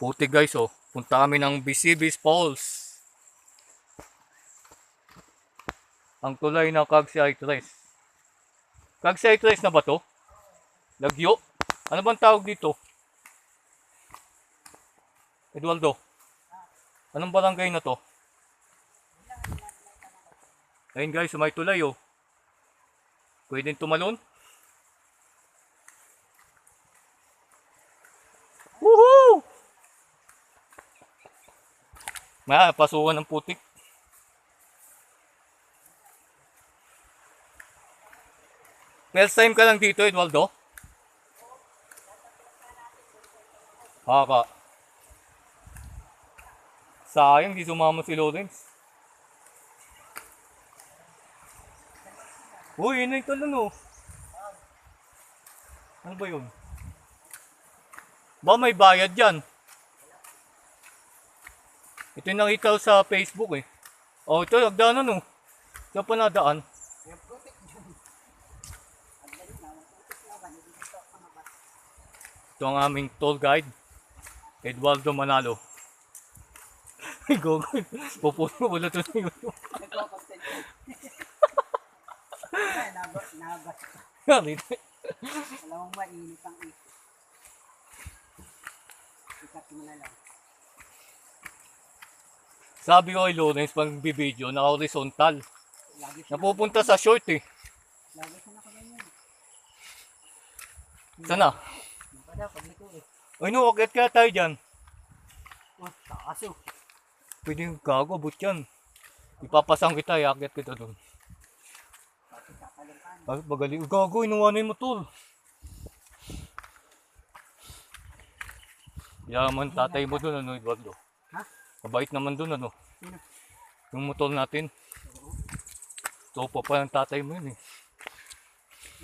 Puti guys oh. Punta kami ng Bisibis Falls. Ang tulay ng Cagsiyay Tres. Cagsiyay Tres na ba to? Lagyo? Ano bang tawag dito? Eduardo, anong barangay na to? Ayun guys, may tulay oh. Pwedeng tumalon. Woohoo! May pasukan ng putik. First time ka lang dito, Eduardo? Haka. Sayang, di sumama si Lawrence. Uy, yun na ito lang oh. Ano ba yun? Ba may bayad yan? Ito yung nakita ko sa Facebook eh. Oh, ito, nagdaanan oh. Saan pa nadaan? Ito ang aming tour guide, Eduardo Manalo. Ay, gogo. Pupuno wala ito na yun. Alam mo ba, init ang isip. Ikat mo na lang. Sabi ko kay Lawrence, pag bibideo, naka-horizontal. Napupunta sa short eh. Lagi siya nakaganyan. Sana? Ano pa daw, pagliko eh. Ay no, akit kaya tayo dyan. Oh, taas oh. Pwede yung gago, but yan. Ipapasang kita, akit kita doon. Ay, magaling. Gago, inuwa na yung motor. Yaman tatay mo doon, ano, Eduardo? Ha? Mabait naman doon, ano? Sino? Yung motor natin. Topa pa ng tatay mo yun eh.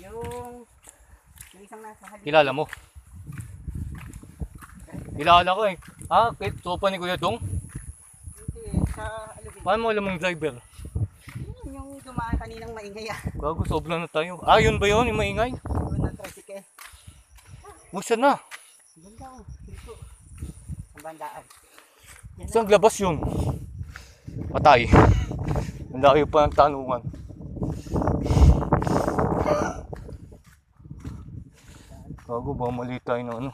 Yung isang nasa halip. Kilala mo? Kilala ko eh. Ah, topa ni Kuya Dong? Hindi, sa alubin. Paano mo alam ang driver? Yung dumaan kaninang maingay ah. Gago, sobra na tayo. Ah, yun ba yun? Yung maingay? Yung ng tricycle. Busa na. Ganda oh, dito. Ang bandaan. Saan labas yun? Patay. Ang laki pa ng tanungan. Gago, baka mali tayo ng ano.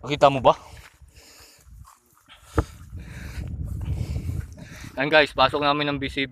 Nakita mo ba? Ayan guys, pasok namin ng BCB.